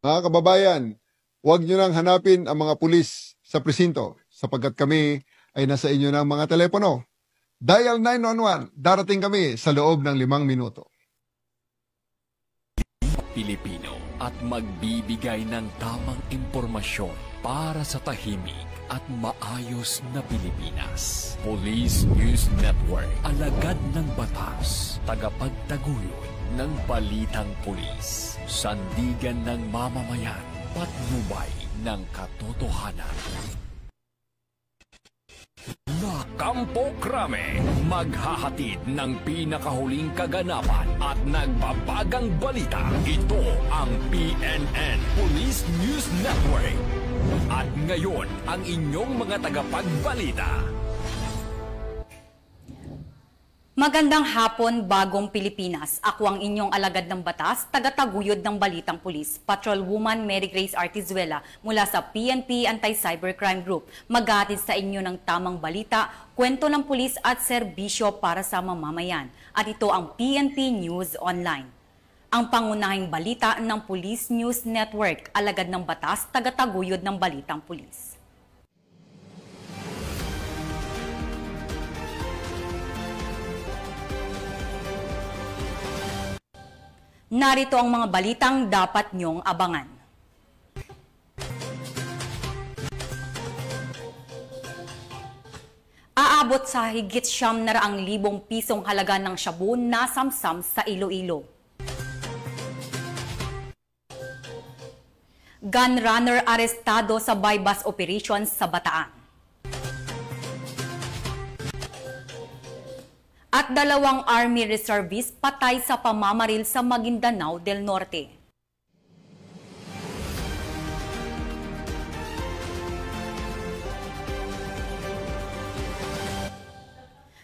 Mga kababayan, huwag nyo nang hanapin ang mga pulis sa presinto sapagkat kami ay nasa inyo ng mga telepono. Dial 911, darating kami sa loob ng 5 minuto. Pilipino at magbibigay ng tamang impormasyon para sa tahimik at maayos na Pilipinas. Police News Network, alagad ng batas, tagapagtaguyod ng balitang pulis, sandigan ng mamamayan, patnubay ng katotohanan. Kampo Krame, maghahatid ng pinakahuling kaganapan at nagbabagang balita. Ito ang PNN Police News Network. At ngayon, ang inyong mga tagapagbalita. Magandang hapon, Bagong Pilipinas. Ako ang inyong alagad ng batas, tagataguyod ng Balitang Pulis, Patrolwoman Mary Grace Artizuela mula sa PNP Anti-Cybercrime Group. Maghahatid sa inyo ng tamang balita, kwento ng pulis at serbisyo para sa mamamayan. At ito ang PNP News Online. Ang pangunahing balita ng Police News Network, alagad ng batas, tagataguyod ng Balitang Pulis. Narito ang mga balitang dapat niyong abangan. Aabot sa higit 900,000 pisong halaga ng shabu na samsam sa Iloilo. Gun runner arestado sa bypass operations sa Bataan. At 2 Army Reservists patay sa pamamaril sa Maguindanao del Norte.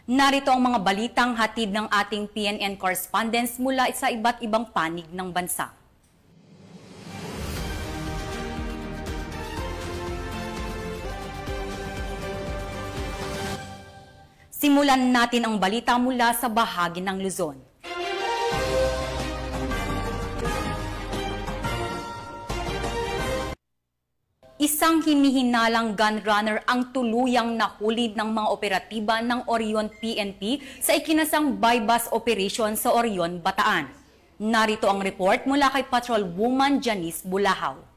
Narito ang mga balitang hatid ng ating PNN correspondents mula sa iba't ibang panig ng bansa. Simulan natin ang balita mula sa bahagi ng Luzon. Isang hinihinalang gun runner ang tuluyang nahuli ng mga operatiba ng Orion PNP sa ikinasang bypass operation sa Orion, Bataan. Narito ang report mula kay Patrolwoman Janice Bulahaw.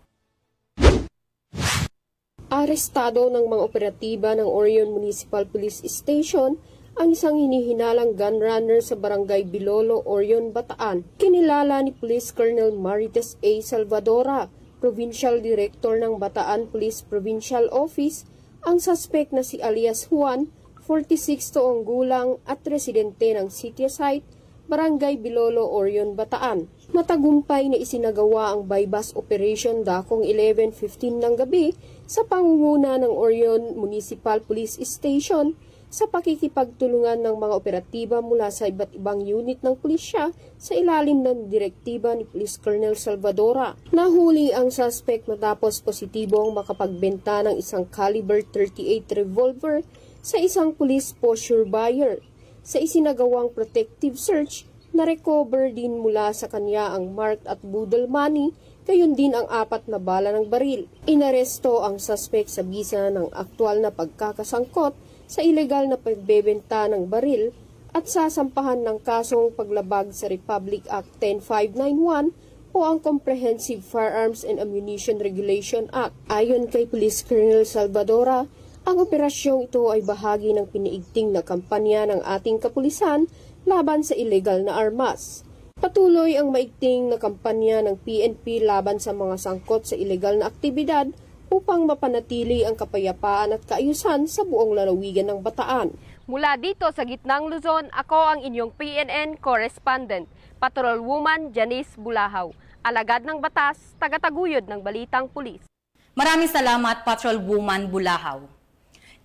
Arestado ng mga operatiba ng Orion Municipal Police Station ang isang hinihinalang gun runner sa Barangay Bilolo, Orion, Bataan. Kinilala ni Police Colonel Marites A. Salvadora, Provincial Director ng Bataan Police Provincial Office, ang suspect na si alias Juan, 46 taong gulang at residente ng City Site, Barangay Bilolo, Orion, Bataan. Matagumpay na isinagawa ang bypass operation dakong 11:15 ng gabi sa pangunguna ng Orion Municipal Police Station sa pakikipagtulungan ng mga operatiba mula sa iba't ibang unit ng pulisya sa ilalim ng direktiba ni Police Colonel Salvadora. Nahuli ang suspect matapos positibong makapagbenta ng isang caliber .38 revolver sa isang police posture buyer. Sa isinagawang protective search, na-recover din mula sa kanya ang marked at budol money, gayon din ang 4 na bala ng baril. Inaresto ang suspect sa bisa ng aktwal na pagkakasangkot sa ilegal na pagbebenta ng baril at sasampahan ng kasong paglabag sa Republic Act 10591 o ang Comprehensive Firearms and Ammunition Regulation Act. Ayon kay Police Colonel Salvadora, ang operasyong ito ay bahagi ng piniigting na kampanya ng ating kapulisan laban sa illegal na armas. Patuloy ang maigting na kampanya ng PNP laban sa mga sangkot sa illegal na aktibidad upang mapanatili ang kapayapaan at kaayusan sa buong lalawigan ng Bataan. Mula dito sa gitnang Luzon, ako ang inyong PNN correspondent, Patrolwoman Janice Bulahaw, alagad ng batas, tagataguyod ng Balitang Pulis. Maraming salamat, Patrolwoman Bulahaw.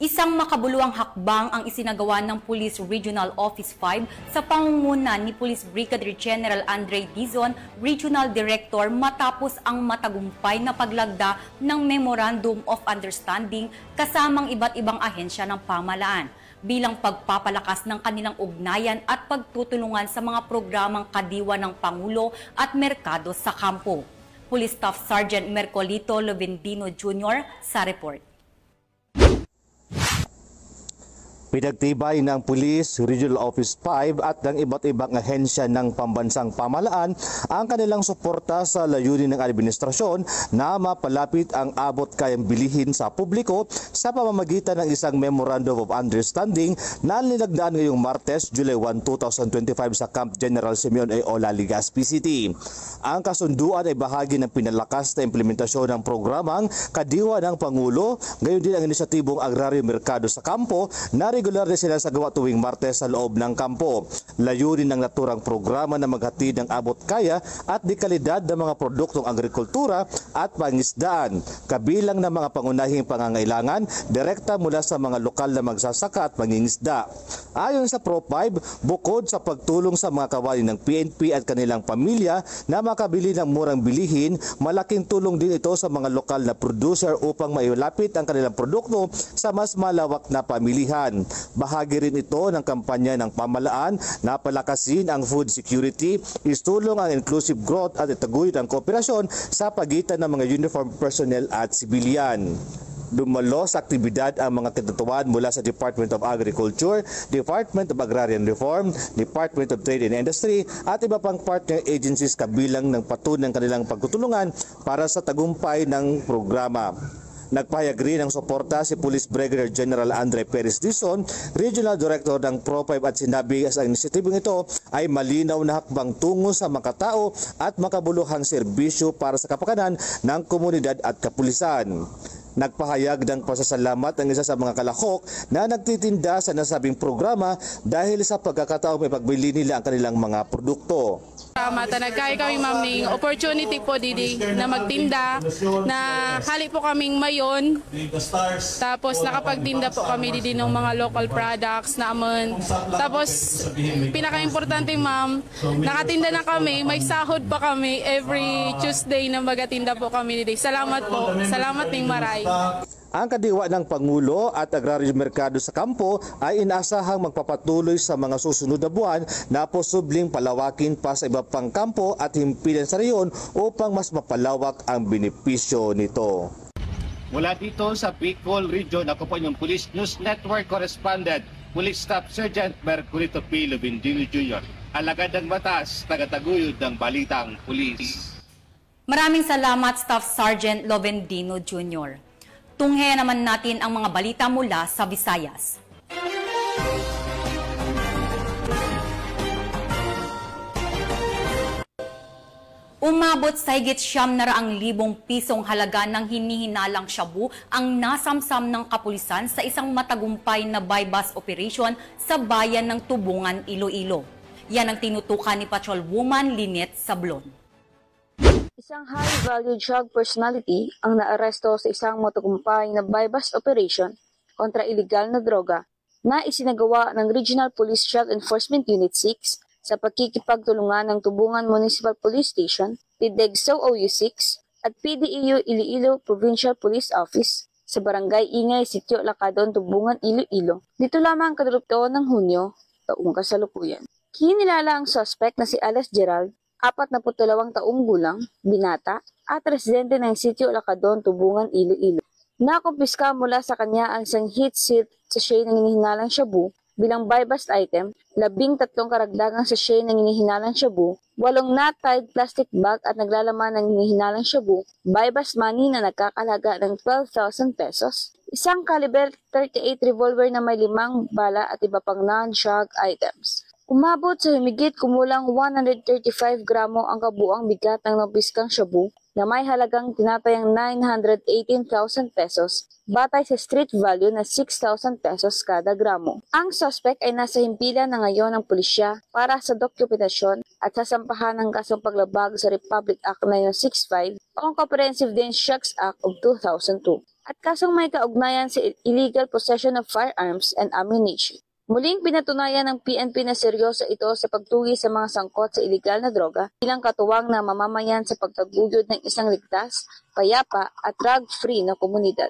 Isang makabuluhang hakbang ang isinagawa ng Police Regional Office 5 sa pangunguna ni Police Brigadier General Andre Dizon, Regional Director, matapos ang matagumpay na paglagda ng Memorandum of Understanding kasamang iba't ibang ahensya ng pamahalaan bilang pagpapalakas ng kanilang ugnayan at pagtutulungan sa mga programang kadiwa ng Pangulo at merkado sa kampo. Police Staff Sergeant Mercolito Lovendino Jr. sa report. Pinagtibay ng Police Regional Office 5 at ng iba't ibang ahensya ng pambansang pamahalaan ang kanilang suporta sa layunin ng administrasyon na mapalapit ang abot kayang bilihin sa publiko sa pamamagitan ng isang Memorandum of Understanding na nilagdaan ngayong Martes, July 1, 2025 sa Camp General Simeon A. Ola, Legazpi City. Ang kasunduan ay bahagi ng pinalakas na implementasyon ng programang Kadiwa ng Pangulo, gayon din ang inisyatibong Agraryo Merkado sa Kampo na regular na sila sa gawa tuwing Martes sa loob ng kampo. Layunin ng naturang programa na maghatid ng abot kaya at dekalidad ng mga produktong agrikultura at pangisdaan, kabilang ng mga pangunahing pangangailangan direkta mula sa mga lokal na magsasaka at mangingisda. Ayon sa Pro5, bukod sa pagtulong sa mga kawani ng PNP at kanilang pamilya na makabili ng murang bilihin, malaking tulong din ito sa mga lokal na producer upang mailapit ang kanilang produkto sa mas malawak na pamilihan. Bahagi rin ito ng kampanya ng pamahalaan na palakasin ang food security, istulong ang inclusive growth at itaguyod ang kooperasyon sa pagitan ng mga uniformed personnel at sibilyan. Dumalo sa aktibidad ang mga katutuan mula sa Department of Agriculture, Department of Agrarian Reform, Department of Trade and Industry at iba pang partner agencies kabilang ng patunay ng kanilang pagtutulungan para sa tagumpay ng programa. Nagpahayag rin ng suporta si Police Brigadier General Andre Perez Dizon, Regional Director ng Pro5, at sinabi sa inisyatibong ito ay malinaw na hakbang tungo sa makatao at makabuluhang serbisyo para sa kapakanan ng komunidad at kapulisan. Nagpahayag ng pasasalamat ang isa sa mga kalahok na nagtitinda sa nasabing programa dahil sa pagkakataong may pagbili nila ang kanilang mga produkto. Nagkaya kami maming opportunity po didi na magtinda, na hali po kaming mayon, tapos nakapagtinda po kami didi ng mga local products naman. Tapos pinaka-importante ma'am, nakatinda na kami, may sahod pa kami every Tuesday na magatinda po kami didi. Salamat po, salamat ning maray. Ang kadiwa ng Pangulo at Agraryo Merkado sa Kampo ay inaasahang magpapatuloy sa mga susunod na buwan na posibleng palawakin pa sa iba pang kampo at himpilan sa reyon upang mas mapalawak ang benepisyo nito. Mula dito sa Bicol Region, ako po yung Police News Network Correspondent, Police Staff Sergeant Mercolito P. Lovendino Jr., alagad ng batas, tagataguyod ng balitang pulis. Maraming salamat, Staff Sergeant Lovendino Jr. Tunghayan naman natin ang mga balita mula sa Visayas. Umabot sa higit 900,000 pisong halaga ng hinihinalang shabu ang nasamsam ng kapulisan sa isang matagumpay na buy-bust operation sa bayan ng Tubungan, Iloilo. Yan ang tinutukan ni Patrolwoman Lynette Sablon. Isang high-value drug personality ang naaresto sa isang matagumpay na buy-bust operation kontra iligal na droga na isinagawa ng Regional Police Drug Enforcement Unit 6 sa pagkikipagtulungan ng Tubungan Municipal Police Station, PDEGSO OU6 at PDEU Iloilo Provincial Police Office sa Barangay Ingay, Sitio Lacadon, Tubungan, Iloilo. Dito lamang kadurugtoon ng Hunyo, taong kasalukuyan. Kinilala ang suspect na si Alex Gerald, 42 taong gulang, binata, at residente ng Sitio Lacadon, Tubungan, Iloilo. Nakumpiska mula sa kanya ang isang heat seal sachet ng hinihinalang shabu bilang buy-bust item, 13 karagdagang sachet ng hinihinalang shabu, 8 knot-tied plastic bag at naglalaman ng hinihinalang shabu, buy-bust money na nagkakalaga ng 12,000 pesos, isang caliber 38 revolver na may 5 bala at iba pang non-drug items. Umabot sa humigit kumulang 135 gramo ang kabuang bigat ng nabiskang shabu na may halagang tinatayang 918,000 pesos batay sa street value na 6,000 pesos kada gramo. Ang suspect ay nasa himpilan na ngayon ng pulisya para sa dokumentasyon at sasampahan ng kasong paglabag sa Republic Act 965 o Comprehensive Dangerous Act of 2002 at kasong may kaugnayan sa illegal possession of firearms and ammunition. Muling pinatunayan ng PNP na seryoso ito sa pagtugi sa mga sangkot sa iligal na droga bilang katuwang na mamamayan sa pagtaguyod ng isang ligtas, payapa at drug-free na komunidad.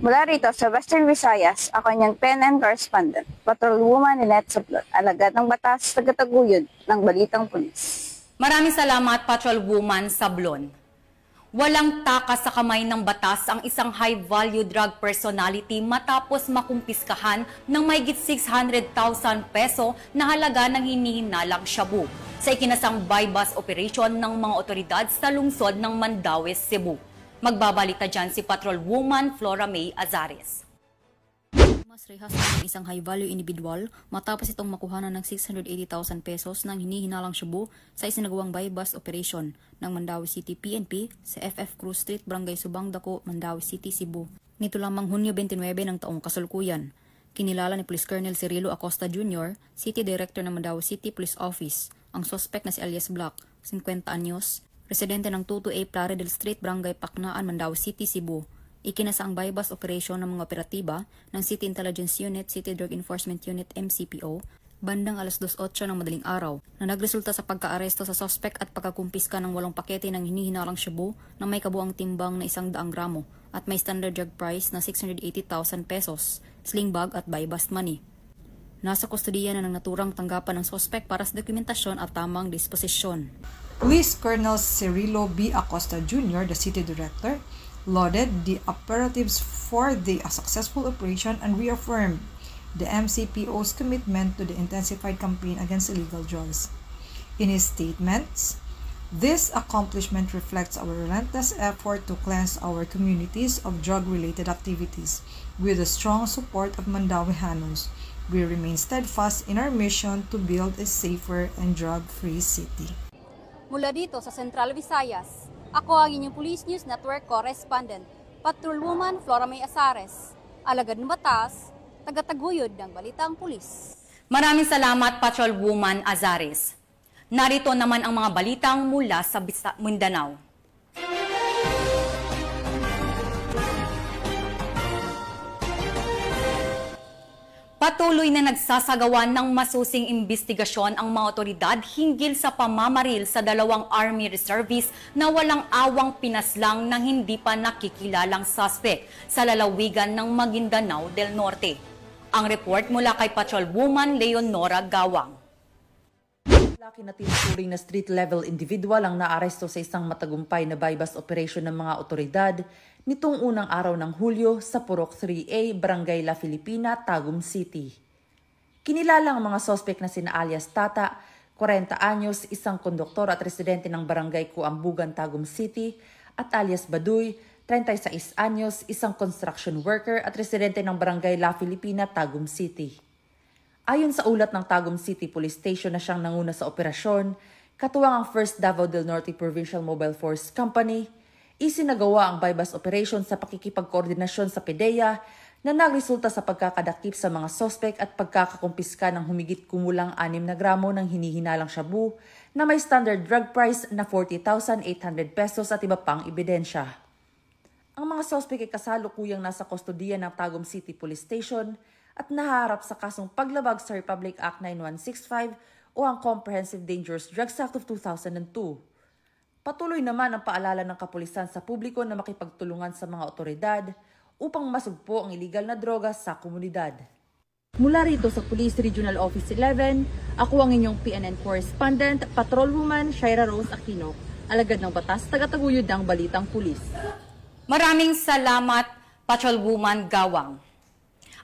Mula rito sa Western Visayas, ako niyang PNN correspondent, Patrolwoman Lynette Sablon, alagad ng batas, tagataguyod ng balitang pulis. Maraming salamat, Patrolwoman Sablon. Walang takas sa kamay ng batas ang isang high-value drug personality matapos makumpiskahan ng mahigit 600,000 peso na halaga ng hinihinalang shabu sa ikinasang buy-bust operation ng mga otoridad sa lungsod ng Mandaue, Cebu. Magbabalita dyan si Patrolwoman Flora May Azares. Mas rehas ng isang high-value individual matapos itong makuhanan ng 680,000 pesos ng hinihinalang shabu sa isinagawang buy-bust operation ng Mandaue City PNP sa FF Cruz Street, Barangay Subang Dako, Mandaue City, Cebu. Nito lamang Hunyo 29 ng taong kasalukuyan. Kinilala ni Police Colonel Cirilo Acosta Jr., City Director ng Mandaue City Police Office, ang suspect na si alias Black, 50 anyos, residente ng 22A Plaridel Street, Barangay Pacnaan, Mandaue City, Cebu. Ikinasa ang buy-bust operation ng mga operatiba ng City Intelligence Unit, City Drug Enforcement Unit MCPO, bandang alas 2:08 ng madaling araw na nagresulta sa pagkaaresto sa suspect at pagkakumpiska ng 8 pakete ng hinihinalang shabu na may kabuang timbang na 100 gramo at may standard drug price na 680,000 pesos, sling bag at buy-bust money. Nasa kustodiya na ng naturang tanggapan ng suspect para sa dokumentasyon at tamang disposisyon. Police Colonel Cirilo B. Acosta Jr., the City Director, lauded the operatives for the successful operation and reaffirmed the MCPO's commitment to the intensified campaign against illegal drugs. In his statements, this accomplishment reflects our relentless effort to cleanse our communities of drug-related activities. With the strong support of Mandaue-Hanos, we remain steadfast in our mission to build a safer and drug-free city. Mula dito sa Central Visayas, ako ang inyong Police News Network Correspondent, Patrolwoman Flora May Azares, alagad ng batas, tagataguyod ng balitang pulis. Maraming salamat, Patrolwoman Azares. Narito naman ang mga balitang mula sa Mindanao. Patuloy na nagsasagawa ng masusing imbestigasyon ang mga otoridad hinggil sa pamamaril sa 2 Army Reservists na walang awang pinaslang ng hindi pa nakikilalang suspect sa lalawigan ng Maguindanao del Norte. Ang report mula kay Patrolwoman Leonora Gawang. Laki na tinuturing na street-level individual ang naaresto sa isang matagumpay na buy-bust operation ng mga otoridad nitong unang araw ng Hulyo sa Purok 3A, Barangay La Filipina, Tagum City. Kinilala ang mga sospek na sina alias Tata, 40 anyos, isang konduktor at residente ng Barangay Kuambugan, Tagum City, at alias Baduy, 36 anyos, isang construction worker at residente ng Barangay La Filipina, Tagum City. Ayon sa ulat ng Tagum City Police Station na siyang nanguna sa operasyon, katuwang ang 1st Davao del Norte Provincial Mobile Force Company, isinagawa ang buy-bust operation sa pakikipagkoordinasyon sa PDEA na nagresulta sa pagkakadakip sa mga sospek at pagkakakumpiska ng humigit kumulang 6 na gramo ng hinihinalang shabu na may standard drug price na 40,800 pesos at iba pang ebidensya. Ang mga sospek ay kasalukuyang nasa kustodiya ng Tagum City Police Station at naharap sa kasong paglabag sa Republic Act 9165 o ang Comprehensive Dangerous Drugs Act of 2002. Patuloy naman ang paalala ng kapulisan sa publiko na makipagtulungan sa mga otoridad upang masugpo ang iligal na droga sa komunidad. Mula rito sa Police Regional Office 11, ako ang inyong PNN Correspondent, Patrolwoman Shaira Rose Aquino, alagad ng batas, tagataguyod ng balitang pulis. Maraming salamat, Patrolwoman Gawang.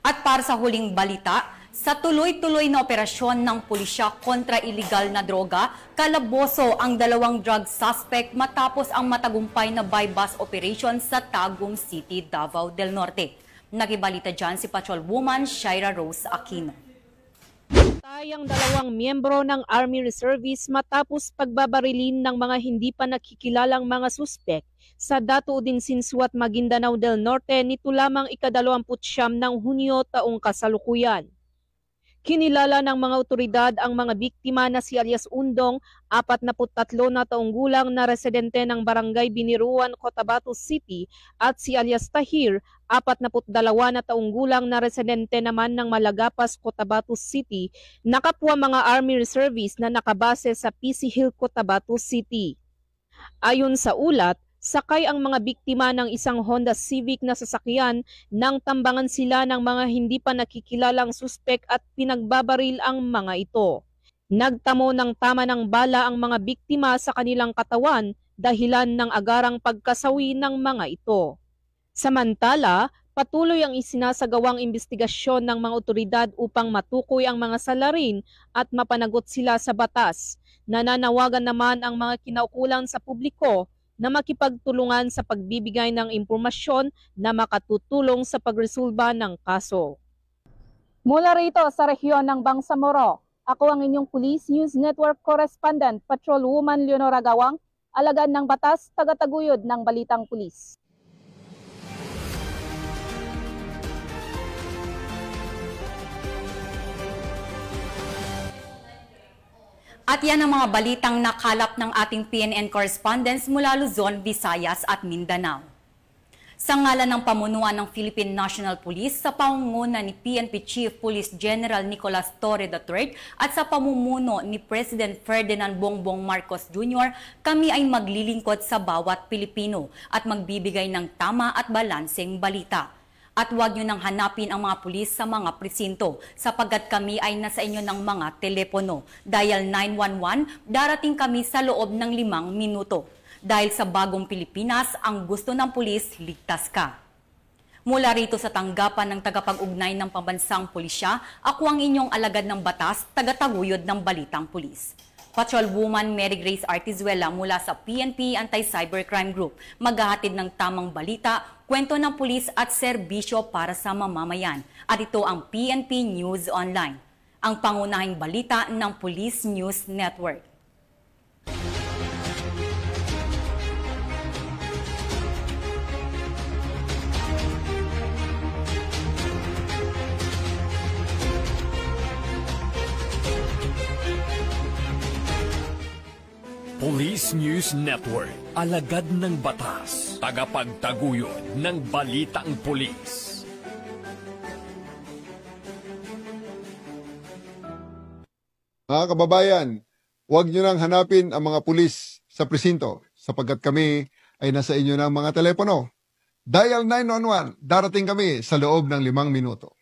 At para sa huling balita, sa tuloy-tuloy na operasyon ng pulisya kontra iligal na droga, kalaboso ang 2 drug suspect matapos ang matagumpay na buy-bust operation sa Tagum City, Davao del Norte. Nakibalita dyan si Patrolwoman Shaira Rose Aquino. Tayang 2 miyembro ng Army Reservists matapos pagbabarilin ng mga hindi pa nakikilalang mga suspect sa Datuudin Sinsuat, Maguindanao del Norte nito lamang ika-29 ng Hunyo taong kasalukuyan. Kinilala ng mga otoridad ang mga biktima na si alias Undong, 43 na taong gulang na residente ng Barangay Biniruan, Cotabato City, at si alias Tahir, 42 na taong gulang na residente naman ng Malagapas, Cotabato City, na kapwa mga Army Reservists na nakabase sa PC Hill, Cotabato City. Ayon sa ulat, sakay ang mga biktima ng isang Honda Civic na sasakyan nang tambangan sila ng mga hindi pa nakikilalang suspek at pinagbabaril ang mga ito. Nagtamo ng tama ng bala ang mga biktima sa kanilang katawan dahilan ng agarang pagkasawi ng mga ito. Samantala, patuloy ang isinasagawang investigasyon ng mga otoridad upang matukoy ang mga salarin at mapanagot sila sa batas. Nananawagan naman ang mga kinaukulan sa publiko na makipagtulungan sa pagbibigay ng impormasyon na makatutulong sa pagresolba ng kaso. Mula rito sa rehiyon ng Bangsamoro, ako ang inyong Police News Network Correspondent, Patrolwoman Leonora Gawang, alagad ng batas, tagataguyod ng Balitang Pulis. At yan ang mga balitang nakalap ng ating PNN correspondents mula Luzon, Visayas at Mindanao. Sa ngalan ng pamunuan ng Philippine National Police sa pangunguna ni PNP Chief Police General Nicolas Torre III at sa pamumuno ni President Ferdinand Bongbong Marcos Jr., kami ay maglilingkod sa bawat Pilipino at magbibigay ng tama at balanseng balita. At huwag nyo nang hanapin ang mga pulis sa mga presinto sapagkat kami ay nasa inyo ng mga telepono. Dial 911, darating kami sa loob ng 5 minuto. Dahil sa bagong Pilipinas, ang gusto ng pulis, ligtas ka. Mula rito sa tanggapan ng tagapag-ugnay ng pambansang pulisya, ako ang inyong alagad ng batas, tagataguyod ng Balitang Pulis. Patrolwoman Mary Grace Artizuela mula sa PNP Anti-Cybercrime Group, maghahatid ng tamang balita, kwento ng pulis at serbisyo para sa mamamayan. At ito ang PNP News Online, ang pangunahing balita ng Police News Network. Police News Network, alagad ng batas, tagapagtaguyod ng Balitang Pulis. Mga kababayan, huwag nyo nang hanapin ang mga pulis sa presinto sapagkat kami ay nasa inyo ng mga telepono. Dial 911, darating kami sa loob ng 5 minuto.